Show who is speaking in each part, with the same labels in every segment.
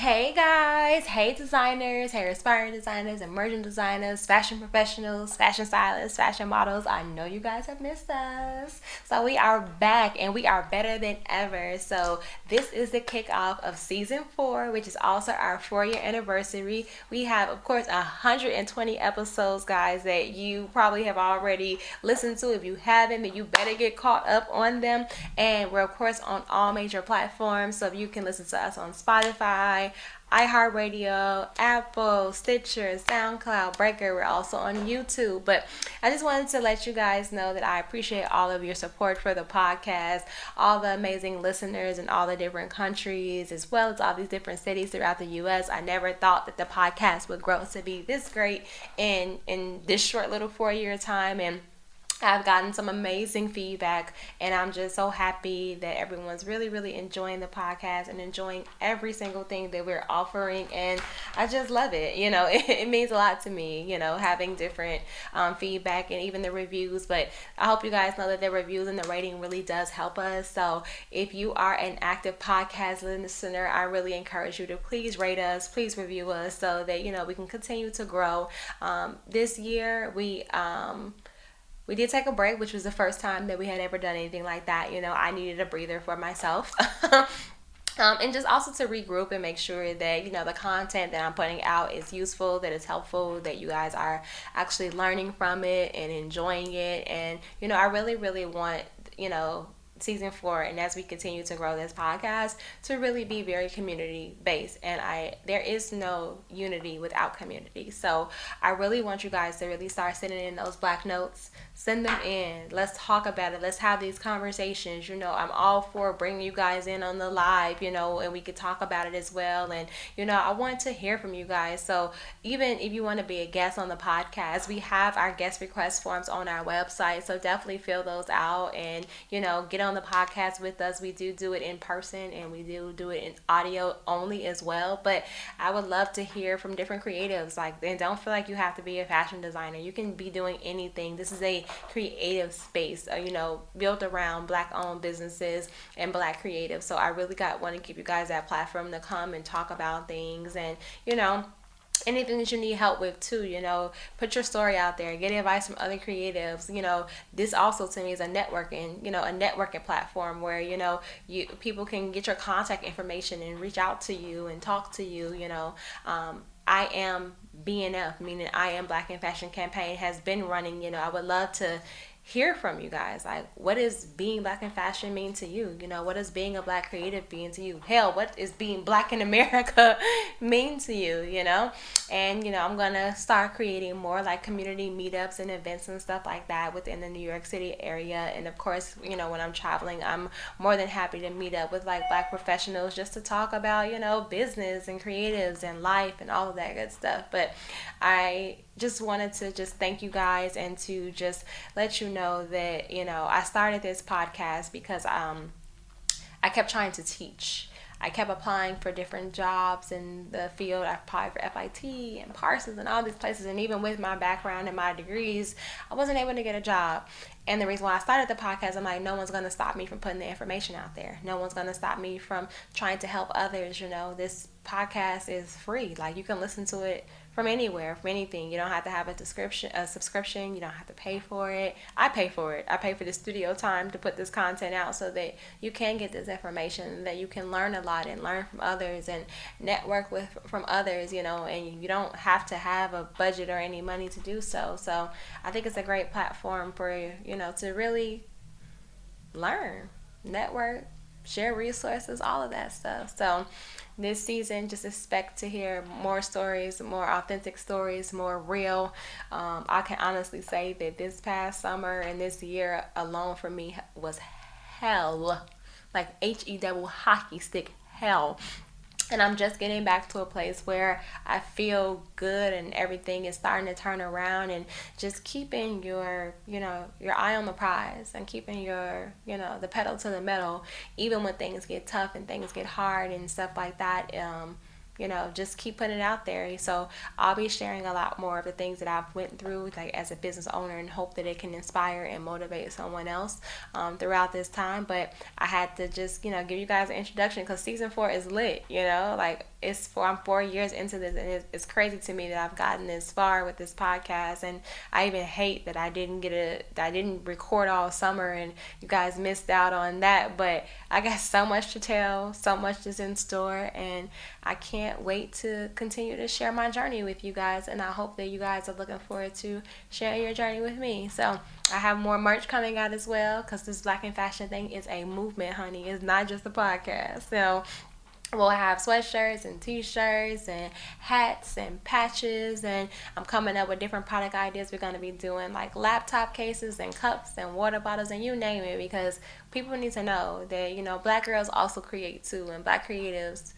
Speaker 1: Hey guys, hey designers, hey aspiring designers, emerging designers, fashion professionals, fashion stylists, fashion models. I know you guys have missed us. So we are back and we are better than ever. So this is the kickoff of season 4, which is also our 4-year anniversary. We have, of course, 120 episodes, guys, that you probably have already listened to. If you haven't, then you better get caught up on them. And we're, of course, on all major platforms. So you can listen to us on Spotify, iHeartRadio, Apple, Stitcher, SoundCloud, Breaker. We're also on YouTube. But I just wanted to let you guys know that I appreciate all of your support for the podcast, all the amazing listeners in all the different countries, as well as all these different cities throughout the U.S. I never thought that the podcast would grow to be this great in this short little 4-year time. And I've gotten some amazing feedback, and I'm just so happy that everyone's really, really enjoying the podcast and enjoying every single thing that we're offering. And I just love it. It means a lot to me, having different feedback and even the reviews. But I hope you guys know that the reviews and the rating really does help us. So if you are an active podcast listener, I really encourage you to please rate us, please review us so that, we can continue to grow. This year, we did take a break, which was the first time that we had ever done anything like that. I needed a breather for myself. And just also to regroup and make sure that, the content that I'm putting out is useful, that it's helpful, that you guys are actually learning from it and enjoying it. And, I really, really want, season 4, and as we continue to grow this podcast, to really be very community based. And there is no unity without community. So I really want you guys to really start sending in those black notes. Send them in. Let's talk about it. Let's have these conversations. I'm all for bringing you guys in on the live, and we could talk about it as well. And, I want to hear from you guys. So even if you want to be a guest on the podcast, we have our guest request forms on our website. So definitely fill those out and, get on the podcast with us. We do it in person, and we do it in audio only as well. But I would love to hear from different creatives. And don't feel like you have to be a fashion designer. You can be doing anything. This is a creative space, built around black owned businesses and black creatives. So I really want to give you guys that platform to come and talk about things, and anything that you need help with too. Put your story out there, get advice from other creatives. This also to me is a networking platform where people can get your contact information and reach out to you and talk to you. I am BNF, meaning I am Black in Fashion campaign, has been running. I would love to hear from you guys. What does being black in fashion mean to you? What does being a black creative mean to you? Hell, what is being black in America mean to you? And I'm gonna start creating more community meetups and events and stuff like that within the New York City area. And of course, when I'm traveling, I'm more than happy to meet up with black professionals just to talk about business and creatives and life and all of that good stuff. But I just wanted to just thank you guys and to just let you know that I started this podcast because I kept trying to teach. I kept applying for different jobs in the field. I applied for FIT and Parsons and all these places, and even with my background and my degrees, I wasn't able to get a job. And the reason why I started the podcast, I'm no one's going to stop me from putting the information out there. No one's going to stop me from trying to help others. This podcast is free. You can listen to it from anywhere, from anything. You don't have to have a subscription. You don't have to pay for it. I pay for it. I pay for the studio time to put this content out so that you can get this information, that you can learn a lot and learn from others and network from others, and you don't have to have a budget or any money to do so. So I think it's a great platform for, to really learn, network, share resources, all of that stuff. So this season, just expect to hear more stories, more authentic stories, more real. I can honestly say that this past summer and this year alone for me was hell, HE hockey stick hell. And I'm just getting back to a place where I feel good and everything is starting to turn around, and just keeping your eye on the prize and keeping your, the pedal to the metal, even when things get tough and things get hard and stuff like that. just keep putting it out there. So I'll be sharing a lot more of the things that I've went through, like as a business owner, and hope that it can inspire and motivate someone else throughout this time. But I had to just, give you guys an introduction because season 4 is lit. Like I'm 4 years into this, and it's crazy to me that I've gotten this far with this podcast. And I even hate that I didn't record all summer, and you guys missed out on that. But I got so much to tell, so much is in store, and I can't wait to continue to share my journey with you guys. And I hope that you guys are looking forward to sharing your journey with me. So I have more merch coming out as well, because this Black in Fashion thing is a movement, honey. It's not just a podcast. So we'll have sweatshirts and t-shirts and hats and patches, and I'm coming up with different product ideas. We're going to be doing like laptop cases and cups and water bottles and you name it, because people need to know that, Black girls also create too, and Black creatives,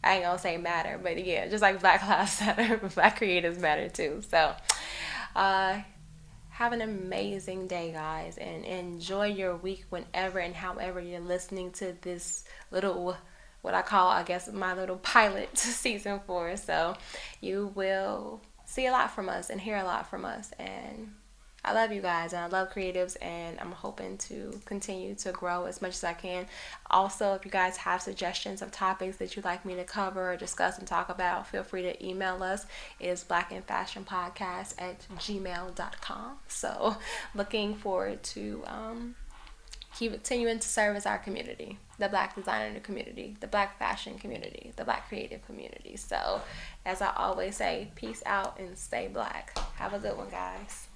Speaker 1: I ain't gonna say matter, but yeah, just like Black lives matter, Black creatives matter too. So have an amazing day, guys, and enjoy your week whenever and however you're listening to this little, what I call, I guess, my little pilot to season 4. So you will see a lot from us and hear a lot from us. And I love you guys, and I love creatives, and I'm hoping to continue to grow as much as I can. Also, if you guys have suggestions of topics that you'd like me to cover or discuss and talk about, feel free to email us. It is blackandfashionpodcast@gmail.com. So looking forward to continuing to serve as our community, the Black designer community, the Black fashion community, the Black creative community. So as I always say, peace out and stay Black. Have a good one, guys.